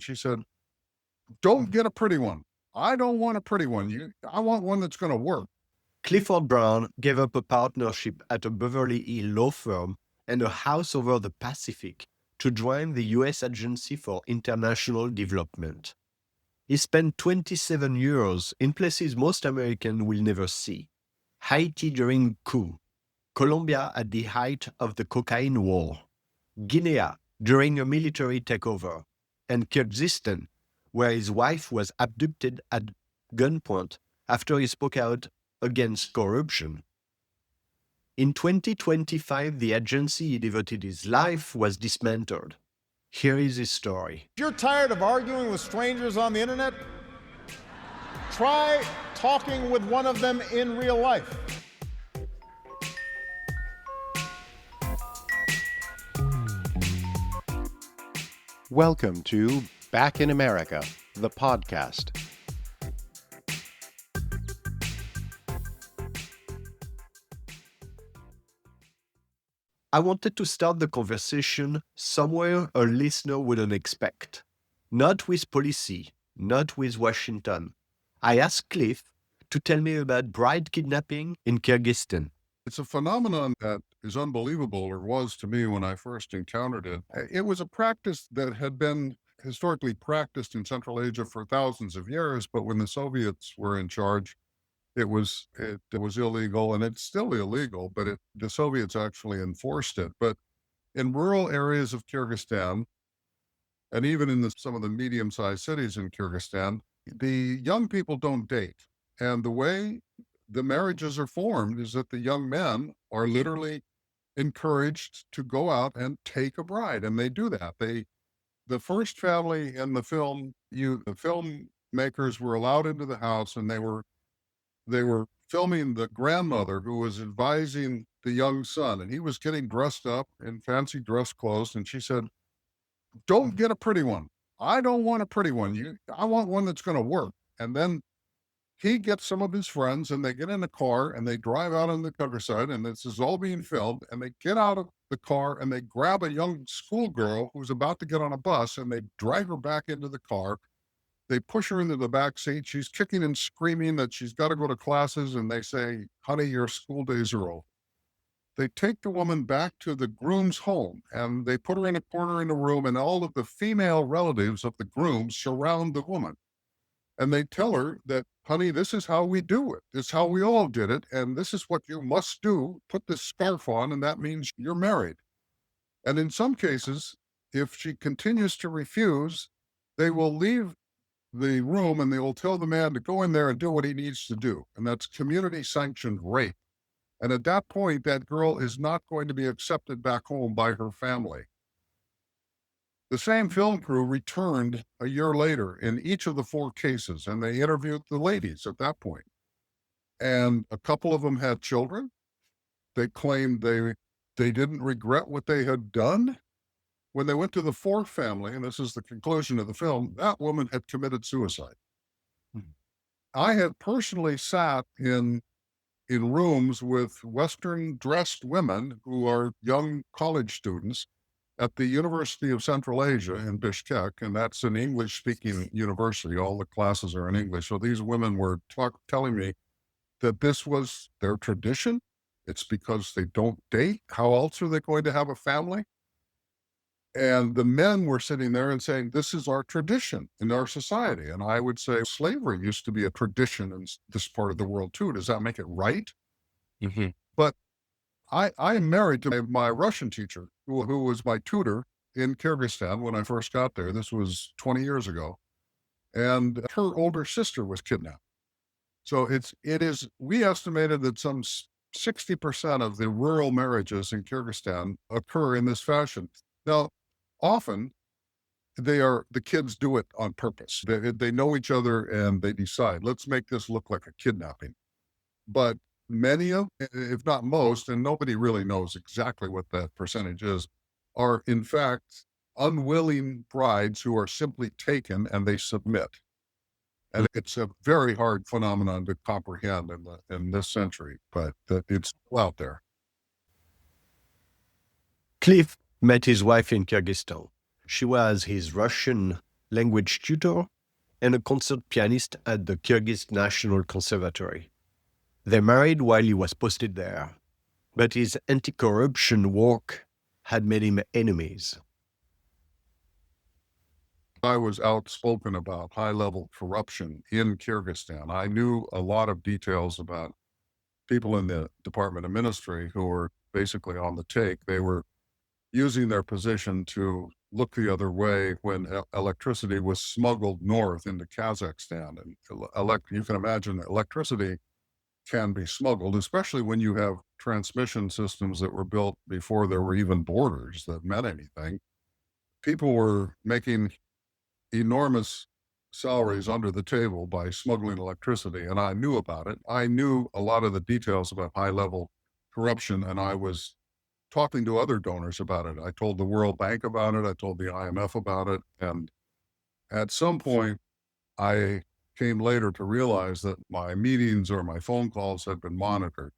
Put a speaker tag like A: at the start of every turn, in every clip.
A: She said, "Don't get a pretty one. I don't want a pretty one. I want one that's going to work."
B: Clifford Brown gave up a partnership at a Beverly Hills law firm and a house over the Pacific to join the U.S. Agency for International Development. He spent 27 years in places most Americans will never see. Haiti during coup, Colombia at the height of the cocaine war, Guinea during a military takeover, and Kyrgyzstan, where his wife was abducted at gunpoint after he spoke out against corruption. In 2025, the agency he devoted his life was dismantled. Here is his story.
C: If you're tired of arguing with strangers on the internet, try talking with one of them in real life.
D: Welcome to Back in America, the podcast.
B: I wanted to start the conversation somewhere a listener wouldn't expect. Not with policy, not with Washington. I asked Cliff to tell me about bride kidnapping in Kyrgyzstan.
A: It's a phenomenon that is unbelievable, or was to me when I first encountered it. It was a practice that had been historically practiced in Central Asia for thousands of years, but when the Soviets were in charge, it was illegal, and it's still illegal, but the Soviets actually enforced it. But in rural areas of Kyrgyzstan, and even in some of the medium-sized cities in Kyrgyzstan, the young people don't date. And the way the marriages are formed is that the young men are literally encouraged to go out and take a bride, and they do that. The first family in the film, the filmmakers were allowed into the house, and they were filming the grandmother who was advising the young son, and he was getting dressed up in fancy dress clothes, and she said, "Don't get a pretty one. I don't want a pretty one. I want one that's going to work." And then he gets some of his friends, and they get in a car, and they drive out on the countryside, and this is all being filmed, and they get out of the car, and they grab a young schoolgirl who's about to get on a bus, and they drag her back into the car. They push her into the back seat. She's kicking and screaming that she's got to go to classes, and they say, "Honey, your school days are over." They take the woman back to the groom's home, and they put her in a corner in the room, and all of the female relatives of the groom surround the woman. And they tell her that, "Honey, this is how we do it. This is how we all did it, and this is what you must do. Put this scarf on, and that means you're married." And in some cases, if she continues to refuse, they will leave the room, and they will tell the man to go in there and do what he needs to do. And that's community sanctioned rape. And at that point, that girl is not going to be accepted back home by her family. The same film crew returned a year later in each of the 4 cases, and they interviewed the ladies at that point. And a couple of them had children. They claimed they didn't regret what they had done. When they went to the 4th family, and this is the conclusion of the film, that woman had committed suicide. I had personally sat in rooms with Western dressed women who are young college students at the University of Central Asia in Bishkek, and that's an English-speaking university. All the classes are in English. So these women were telling me that this was their tradition. It's because they don't date. How else are they going to have a family? And the men were sitting there and saying, "This is our tradition in our society." And I would say slavery used to be a tradition in this part of the world too. Does that make it right?
B: Mm-hmm.
A: But I am married to my Russian teacher, who was my tutor in Kyrgyzstan when I first got there. This was 20 years ago. And her older sister was kidnapped. So we estimated that some 60% of the rural marriages in Kyrgyzstan occur in this fashion. Now, often the kids do it on purpose. They know each other, and they decide, let's make this look like a kidnapping. But many of, if not most, and nobody really knows exactly what that percentage is, are in fact unwilling brides who are simply taken and they submit. And it's a very hard phenomenon to comprehend in this century, but it's still out there.
B: Cliff met his wife in Kyrgyzstan. She was his Russian language tutor, and a concert pianist at the Kyrgyz National Conservatory. They married while he was posted there, but his anti-corruption work had made him enemies.
A: I was outspoken about high-level corruption in Kyrgyzstan. I knew a lot of details about people in the Department of Ministry who were basically on the take. They were using their position to look the other way when electricity was smuggled north into Kazakhstan. And you can imagine that electricity can be smuggled, especially when you have transmission systems that were built before there were even borders that meant anything. People were making enormous salaries under the table by smuggling electricity, and I knew about it. I knew a lot of the details about high-level corruption, and I was talking to other donors about it. I told the World Bank about it. I told the IMF about it. And at some point, I came later to realize that my meetings or my phone calls had been monitored.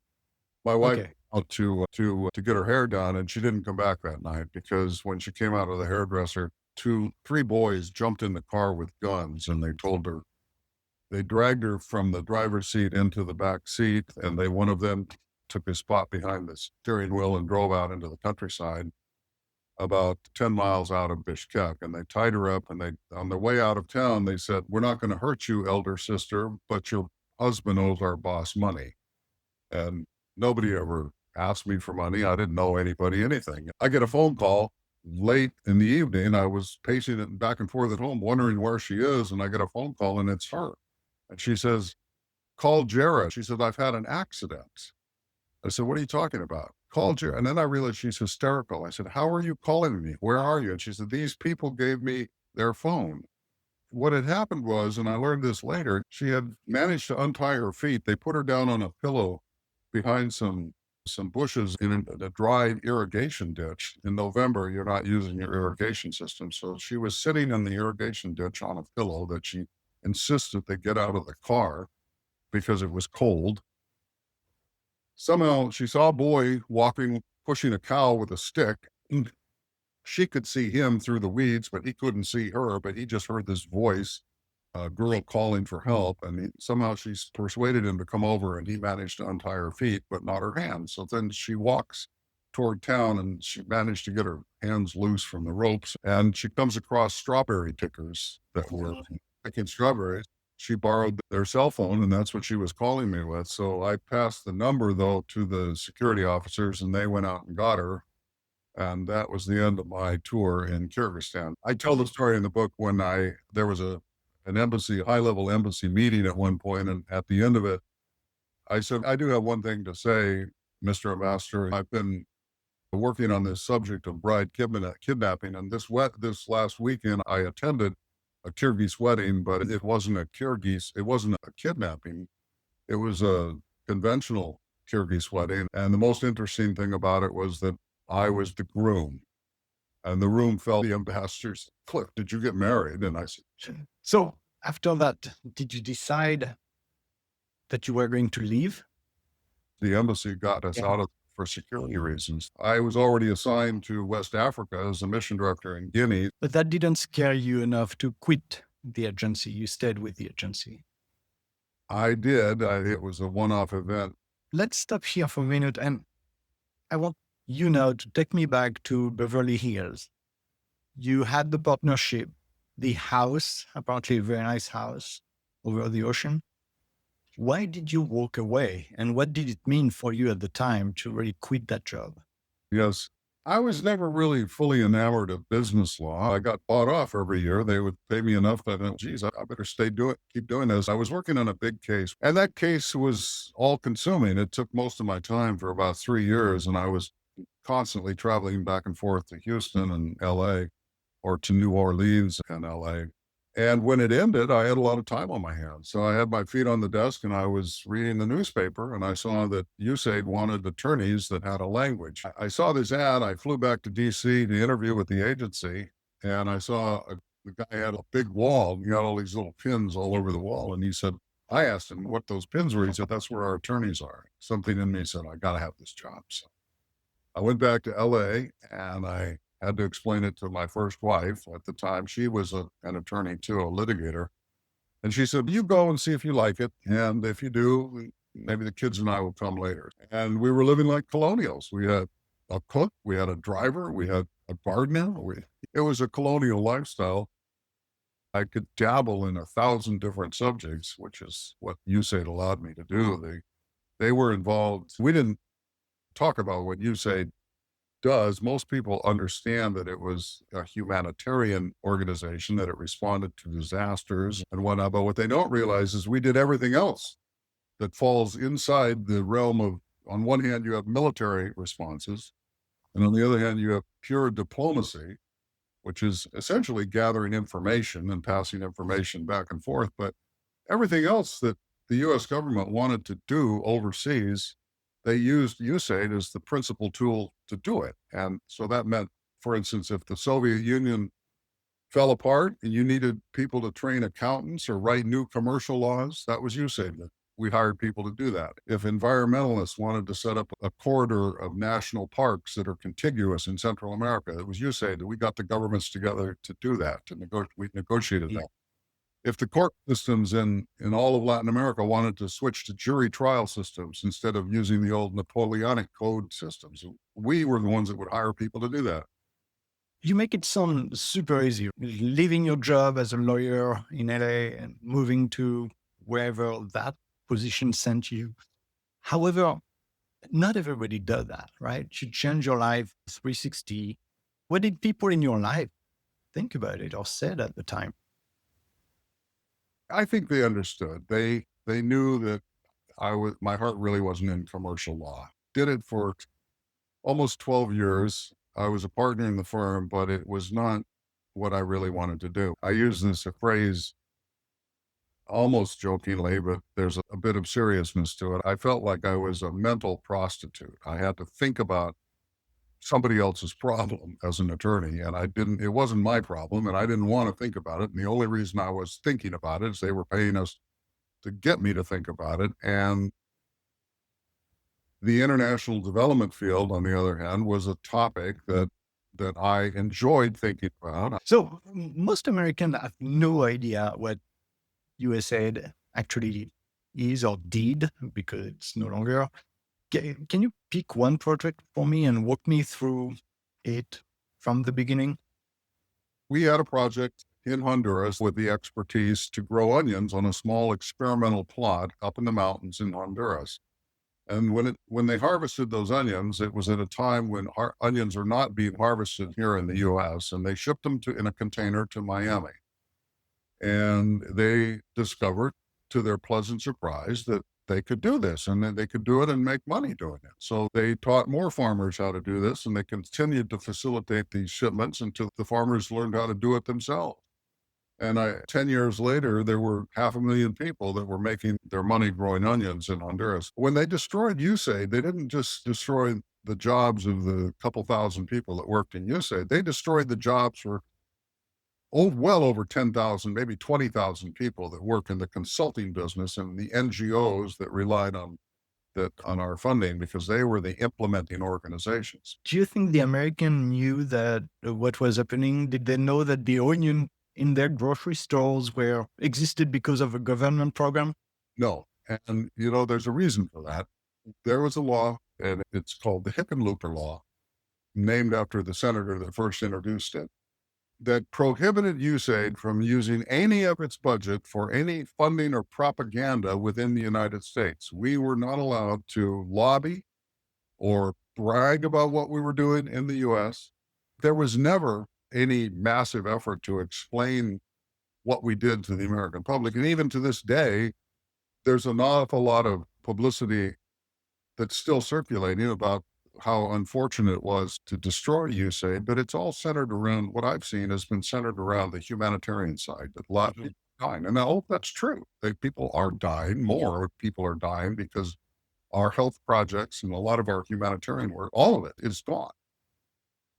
A: My wife
B: Okay.
A: went out to get her hair done, and she didn't come back that night because when she came out of the hairdresser, three boys jumped in the car with guns, and they dragged her from the driver's seat into the back seat, and one of them took his spot behind the steering wheel and drove out into the countryside about 10 miles out of Bishkek. And they tied her up, and on the way out of town, they said, "We're not going to hurt you, elder sister, but your husband owes our boss money." And nobody ever asked me for money. I didn't know anybody, anything. I get a phone call late in the evening. I was pacing it back and forth at home, wondering where she is. And I get a phone call, and it's her. And she says, "Call Jared." She said, "I've had an accident." I said, "What are you talking about?" "Call Jared." And then I realized she's hysterical. I said, "How are you calling me? Where are you?" And she said, "These people gave me their phone." What had happened was, and I learned this later, she had managed to untie her feet. They put her down on a pillow behind some bushes in a dry irrigation ditch. In November, you're not using your irrigation system. So she was sitting in the irrigation ditch on a pillow that she insisted they get out of the car because it was cold. Somehow she saw a boy walking, pushing a cow with a stick. She could see him through the weeds, but he couldn't see her. But he just heard this voice, a girl calling for help. And somehow she persuaded him to come over, and he managed to untie her feet, but not her hands. So then she walks toward town, and she managed to get her hands loose from the ropes. And she comes across strawberry pickers that were picking strawberries. She borrowed their cell phone, and that's what she was calling me with. So I passed the number, though, to the security officers, and they went out and got her. And that was the end of my tour in Kyrgyzstan. I tell the story in the book when there was an embassy, high-level embassy meeting at one point, and at the end of it, I said, "I do have one thing to say, Mr. Ambassador. I've been working on this subject of bride kidnapping, and this last weekend I attended a Kyrgyz wedding, but it wasn't a kidnapping. It was a conventional Kyrgyz wedding. And the most interesting thing about it was that I was the groom. And the room fell. The ambassador said, "Cliff, did you get married?" And I said,
B: So after that, did you decide that you were going to leave?
A: "The embassy got us out of for security reasons." I was already assigned to West Africa as a mission director in Guinea.
E: But that didn't scare you enough to quit the agency. You stayed with the agency.
A: I did. It was a one-off event.
E: Let's stop here for a minute. And I want you now to take me back to Beverly Hills. You had the partnership, the house, apparently a very nice house over the ocean. Why did you walk away? And what did it mean for you at the time to really quit that job?
A: Yes. I was never really fully enamored of business law. I got bought off every year. They would pay me enough that, geez, I better keep doing this. I was working on a big case, and that case was all consuming. It took most of my time for about 3 years, and I was constantly traveling back and forth to Houston and LA, or to New Orleans and LA. And when it ended, I had a lot of time on my hands. So I had my feet on the desk, and I was reading the newspaper, and I saw that USAID wanted attorneys that had a language. I saw this ad. I flew back to DC to interview with the agency, and I saw the guy had a big wall. He had all these little pins all over the wall. And I asked him what those pins were. He said, "That's where our attorneys are." Something in me said, I got to have this job. So I went back to LA, and I had to explain it to my first wife at the time. She was an attorney too, a litigator. And she said, you go and see if you like it. And if you do, maybe the kids and I will come later. And we were living like colonials. We had a cook, we had a driver, we had a gardener. It was a colonial lifestyle. I could dabble in 1,000 different subjects, which is what USAID allowed me to do. They were involved. We didn't talk about what USAID does. Most people understand that it was a humanitarian organization, that it responded to disasters and whatnot. But what they don't realize is we did everything else that falls inside the realm of, on one hand, you have military responses, and on the other hand, you have pure diplomacy, which is essentially gathering information and passing information back and forth. But everything else that the US government wanted to do overseas, they used USAID as the principal tool to do it. And so that meant, for instance, if the Soviet Union fell apart and you needed people to train accountants or write new commercial laws, that was USAID. We hired people to do that. If environmentalists wanted to set up a corridor of national parks that are contiguous in Central America, it was USAID. We got the governments together to do that, we negotiated that. If the court systems in all of Latin America wanted to switch to jury trial systems instead of using the old Napoleonic code systems, we were the ones that would hire people to do that.
E: You make it sound super easy. Leaving your job as a lawyer in LA and moving to wherever that position sent you. However, not everybody does that, right? You change your life 360. What did people in your life think about it or said at the time?
A: I think they understood. They knew that my heart really wasn't in commercial law. Did it for almost 12 years. I was a partner in the firm, but it was not what I really wanted to do. I use this phrase almost jokingly, but there's a bit of seriousness to it. I felt like I was a mental prostitute. I had to think about somebody else's problem as an attorney, and it wasn't my problem, and I didn't want to think about it. And the only reason I was thinking about it is they were paying us to get me to think about it. And the international development field, on the other hand, was a topic that I enjoyed thinking about.
E: So most Americans have no idea what USAID actually is or did, because it's no longer. Can you pick one project for me and walk me through it from the beginning?
A: We had a project in Honduras with the expertise to grow onions on a small experimental plot up in the mountains in Honduras. And when they harvested those onions, it was at a time when onions are not being harvested here in the US, and they shipped them in a container to Miami. And they discovered, to their pleasant surprise, that they could do this, and then they could do it and make money doing it. So they taught more farmers how to do this, and they continued to facilitate these shipments until the farmers learned how to do it themselves. And 10 years later, there were 500,000 people that were making their money growing onions in Honduras. When they destroyed USAID, they didn't just destroy the jobs of the couple thousand people that worked in USAID. They destroyed the jobs for well over 10,000, maybe 20,000 people that work in the consulting business and the NGOs that relied on our funding, because they were the implementing organizations.
E: Do you think the American knew that what was happening? Did they know that the onion in their grocery stores existed because of a government program?
A: No. And, there's a reason for that. There was a law, and it's called the Hickenlooper Law, named after the senator that first introduced it, that prohibited USAID from using any of its budget for any funding or propaganda within the United States. We were not allowed to lobby or brag about what we were doing in the US. There was never any massive effort to explain what we did to the American public. And even to this day, there's an awful lot of publicity that's still circulating about how unfortunate it was to destroy USAID, but it's all centered around, what I've seen has been centered around the humanitarian side. That a lot of people are dying. And I hope that's true. People are dying, more people are dying because our health projects and a lot of our humanitarian work, all of it is gone.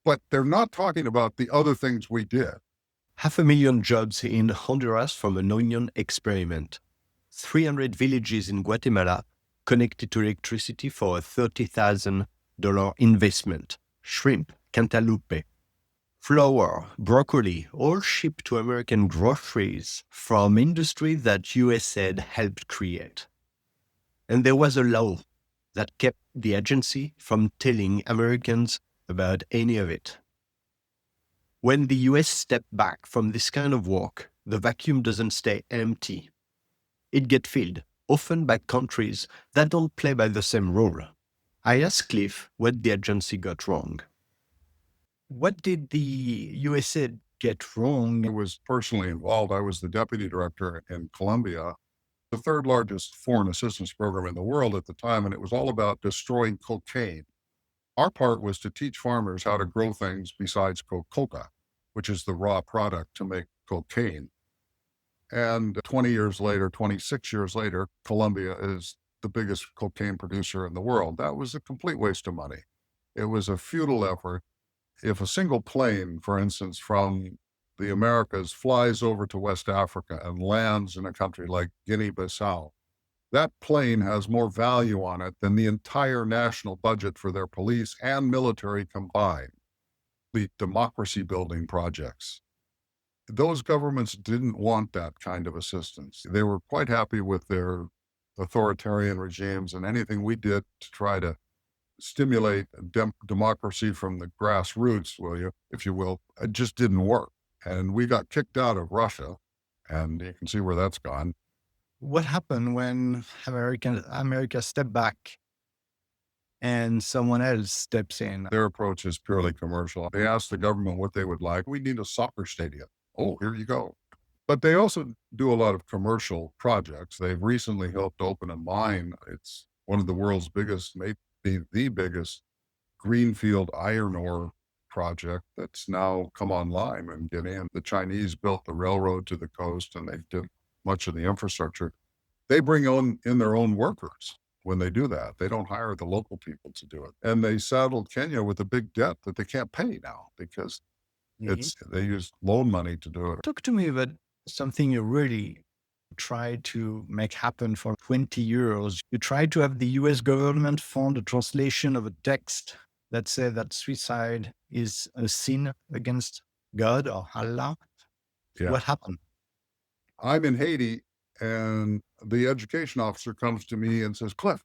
A: But they're not talking about the other things we did.
B: 500,000 jobs in Honduras from an onion experiment. 300 villages in Guatemala connected to electricity for a $30,000 investment. Shrimp, cantaloupe. flour, broccoli, all shipped to American groceries from industry that USAID helped create. And there was a law that kept the agency from telling Americans about any of it. When the US stepped back from this kind of work, the vacuum doesn't stay empty. It gets filled, often by countries that don't play by the same rule. I asked Cliff what the agency got wrong.
E: What did the USAID get wrong?
A: I was personally involved. I was the deputy director in Colombia, the third largest foreign assistance program in the world at the time, and it was all about destroying cocaine. Our part was to teach farmers how to grow things besides coca, which is the raw product to make cocaine. And 20 years later, 26 years later, Colombia is the biggest cocaine producer in the world. That was a complete waste of money. It was a futile effort. If a single plane, for instance, from the Americas flies over to West Africa and lands in a country like Guinea-Bissau, that plane has more value on it than the entire national budget for their police and military combined. The democracy building projects. Those governments didn't want that kind of assistance. They were quite happy with their authoritarian regimes, and anything we did to try to stimulate democracy from the grassroots, if you will, it just didn't work. And we got kicked out of Russia, and you can see where that's gone.
E: What happened when America stepped back and someone else steps in?
A: Their approach is purely commercial. They asked the government what they would like. We need a soccer stadium. Oh, here you go. But they also do a lot of commercial projects. They've recently helped open a mine. It's one of the world's biggest, maybe the biggest greenfield iron ore project that's now come online in Guinea. The Chinese built the railroad to the coast, and they did much of the infrastructure. They bring in their own workers when they do that. They don't hire the local people to do it. And they saddled Kenya with a big debt that they can't pay now because they use loan money to do it.
E: Talk to me about something you really tried to make happen for 20 years. You tried to have the US government fund a translation of a text that said that suicide is a sin against God or Allah.
A: Yeah.
E: What happened?
A: I'm in Haiti, and the education officer comes to me and says, Cliff,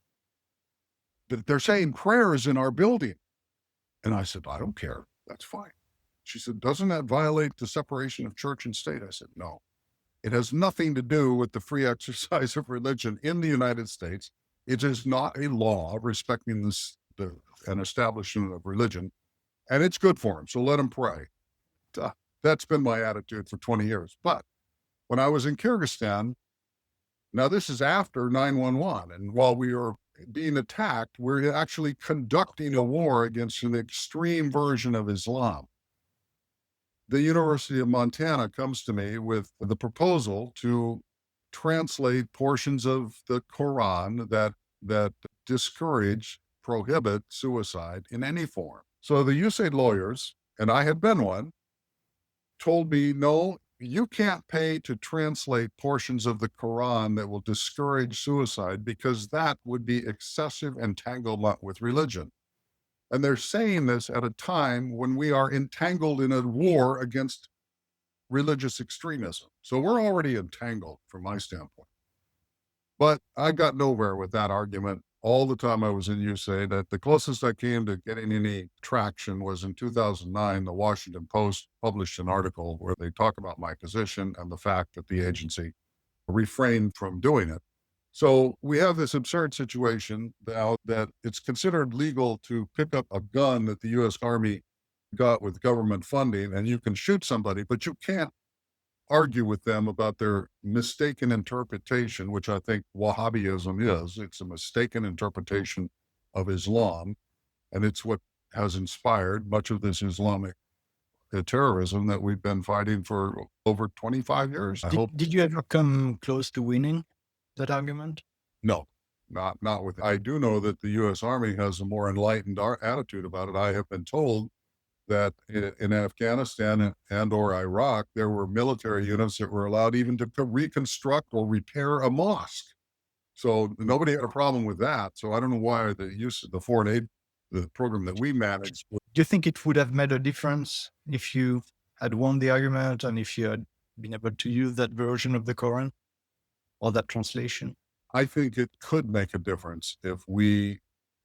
A: they're saying prayers in our building. And I said, I don't care. That's fine. She said, doesn't that violate the separation of church and state? I said, no. It has nothing to do with the free exercise of religion in the United States. It is not a law respecting an establishment of religion, and it's good for them. So let them pray. That's been my attitude for 20 years. But when I was in Kyrgyzstan, now this is after 9/11, and while we were being attacked, we're actually conducting a war against an extreme version of Islam. The University of Montana comes to me with the proposal to translate portions of the Quran that discourage, prohibit suicide in any form. So the USAID lawyers, and I had been one, told me, no, you can't pay to translate portions of the Quran that will discourage suicide because that would be excessive entanglement with religion. And they're saying this at a time when we are entangled in a war against religious extremism. So we're already entangled from my standpoint. But I got nowhere with that argument all the time I was in USAID. That the closest I came to getting any traction was in 2009, the Washington Post published an article where they talk about my position and the fact that the agency refrained from doing it. So we have this absurd situation now that it's considered legal to pick up a gun that the U.S. Army got with government funding, and you can shoot somebody, but you can't argue with them about their mistaken interpretation, which I think Wahhabism is. It's a mistaken interpretation of Islam, and it's what has inspired much of this Islamic terrorism that we've been fighting for over 25 years.
E: Did you ever come close to winning that argument?
A: No, not with. I do know that the U.S. Army has a more enlightened attitude about it. I have been told that in Afghanistan and or Iraq, there were military units that were allowed even to reconstruct or repair a mosque. So nobody had a problem with that. So I don't know why the use of the foreign aid, the program that we managed.
E: Do you think it would have made a difference if you had won the argument and if you had been able to use that version of the Quran or that translation?
A: I think it could make a difference if we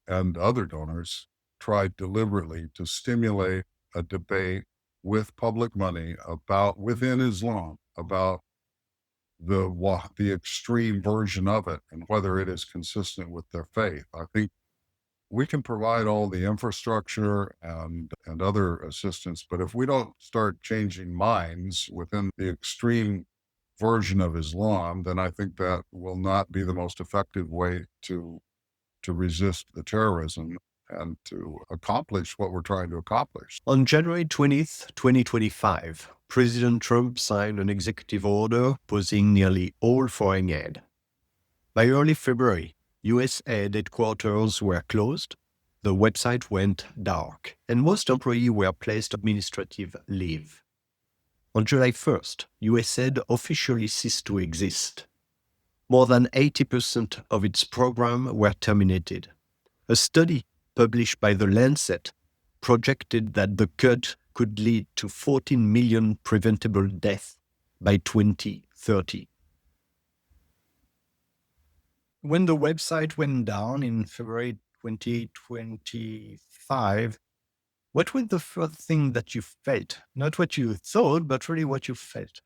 A: and other donors tried deliberately to stimulate a debate with public money about within Islam about the extreme version of it and whether it is consistent with their faith. I think we can provide all the infrastructure and other assistance, but if we don't start changing minds within the extreme version of Islam, then I think that will not be the most effective way to resist the terrorism and to accomplish what we're trying to accomplish.
B: On January 20th, 2025, President Trump signed an executive order pausing nearly all foreign aid. By early February, USAID headquarters were closed, the website went dark, and most employees were placed on administrative leave. On July 1st, USAID officially ceased to exist. More than 80% of its programs were terminated. A study published by The Lancet projected that the cut could lead to 14 million preventable deaths by 2030.
E: When the website went down in February 2025, what was the first thing that you felt? Not what you thought, but really what you felt.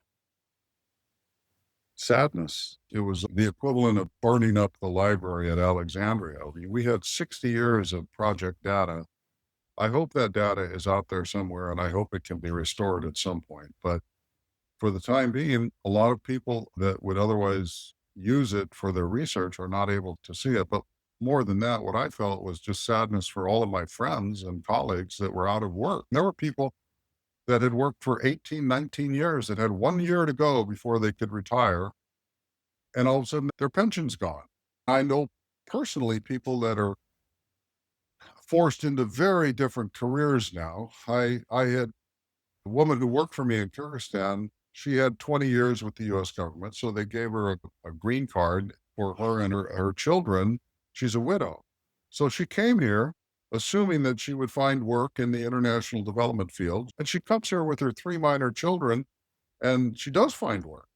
A: Sadness. It was the equivalent of burning up the library at Alexandria. I mean, we had 60 years of project data. I hope that data is out there somewhere, and I hope it can be restored at some point. But for the time being, a lot of people that would otherwise use it for their research are not able to see it. But more than that, what I felt was just sadness for all of my friends and colleagues that were out of work. There were people that had worked for 18, 19 years that had 1 year to go before they could retire. And all of a sudden their pension's gone. I know personally people that are forced into very different careers now. I had a woman who worked for me in Kyrgyzstan. She had 20 years with the US government. So they gave her a green card for her and her children. She's a widow. So she came here assuming that she would find work in the international development field. And she comes here with her 3 minor children and she does find work.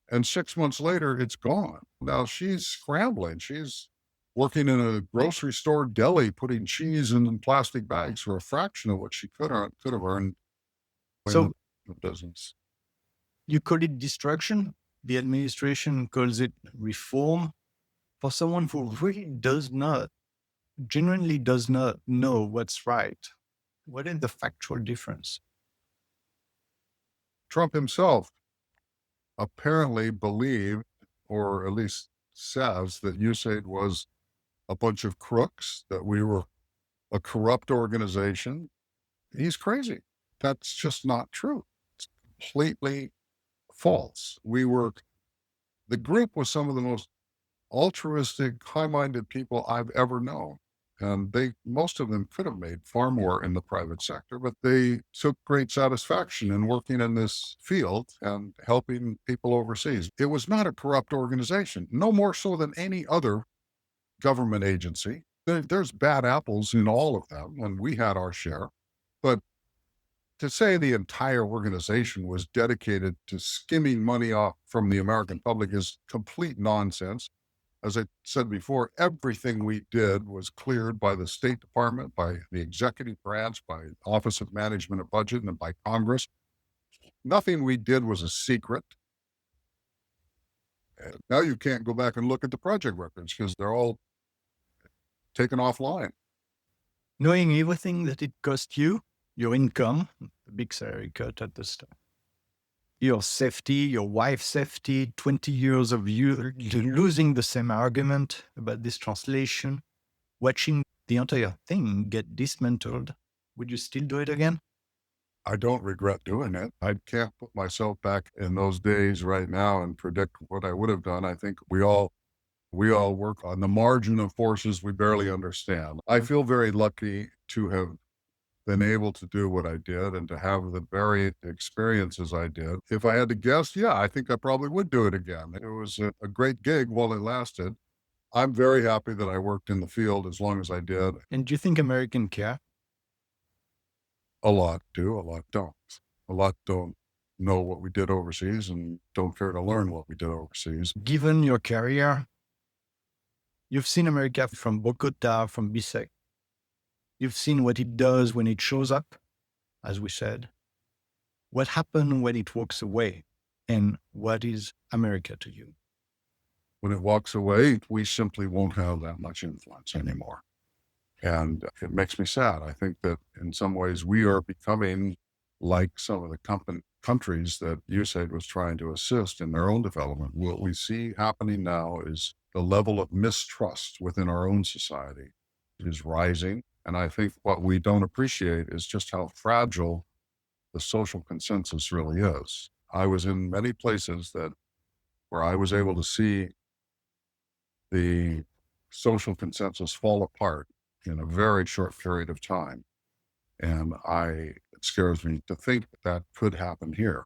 A: And 6 months later, it's gone. Now she's scrambling. She's working in a grocery store deli, putting cheese in plastic bags for a fraction of what she could have earned
E: So
A: in the business.
E: you call it destruction. The administration calls it reform. For someone who really genuinely does not know what's right, what is the factual difference?
A: Trump himself apparently believed, or at least says, that USAID was a bunch of crooks, that we were a corrupt organization. He's crazy. That's just not true. It's completely false. The group was some of the most altruistic, high-minded people I've ever known. And most of them could have made far more in the private sector, but they took great satisfaction in working in this field and helping people overseas. It was not a corrupt organization, no more so than any other government agency. There's bad apples in all of them, and we had our share. But to say the entire organization was dedicated to skimming money off from the American public is complete nonsense. As I said before, everything we did was cleared by the State Department, by the executive branch, by Office of Management and Budget, and by Congress. Nothing we did was a secret. And now you can't go back and look at the project records because they're all taken offline.
E: Knowing everything that it cost you, your income, the big salary cut at the start, your safety, your wife's safety, 20 years of you losing the same argument about this translation, watching the entire thing get dismantled, would you still do it again?
A: I don't regret doing it. I can't put myself back in those days right now and predict what I would have done. I think we all work on the margin of forces we barely understand. I feel very lucky to have been able to do what I did and to have the varied experiences I did. If I had to guess, yeah, I think I probably would do it again. It was a great gig while it lasted. I'm very happy that I worked in the field as long as I did.
E: And do you think Americans care?
A: A lot do, a lot don't. A lot don't know what we did overseas and don't care to learn what we did overseas.
E: Given your career, you've seen America from Bogota, from Bishkek. You've seen what it does when it shows up, as we said. What happened when it walks away? And what is America to you?
A: When it walks away, we simply won't have that much influence anymore. And it makes me sad. I think that in some ways we are becoming like some of the countries that USAID was trying to assist in their own development. What we see happening now is the level of mistrust within our own society is rising. And I think what we don't appreciate is just how fragile the social consensus really is. I was in many places where I was able to see the social consensus fall apart in a very short period of time. And it scares me to think that could happen here,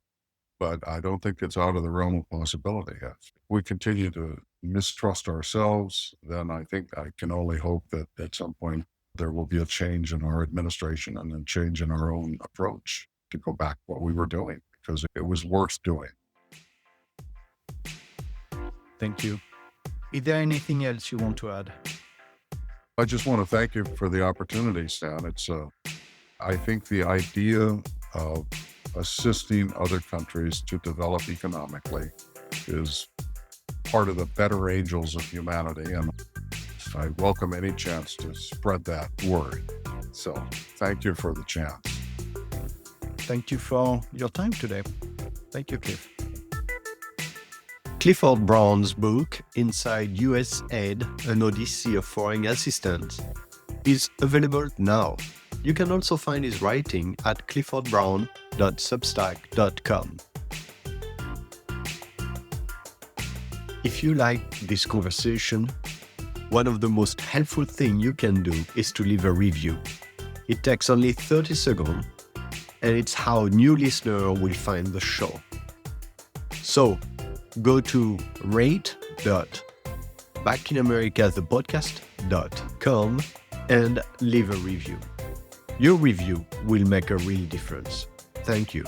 A: but I don't think it's out of the realm of possibility. If we continue to mistrust ourselves, then I think I can only hope that at some point there will be a change in our administration and a change in our own approach to go back to what we were doing, because it was worth doing.
E: Thank you. Is there anything else you want to add?
A: I just want to thank you for the opportunity, Stan. I think the idea of assisting other countries to develop economically is part of the better angels of humanity, and I welcome any chance to spread that word. So thank you for the chance.
E: Thank you for your time today. Thank you, Cliff.
B: Clifford Brown's book, Inside USAID, An Odyssey of Foreign Assistance, is available now. You can also find his writing at cliffordbrown.substack.com. If you like this conversation, one of the most helpful things you can do is to leave a review. It takes only 30 seconds, and it's how new listeners will find the show. So, go to rate.backinamericas.thepodcast.com and leave a review. Your review will make a real difference. Thank you.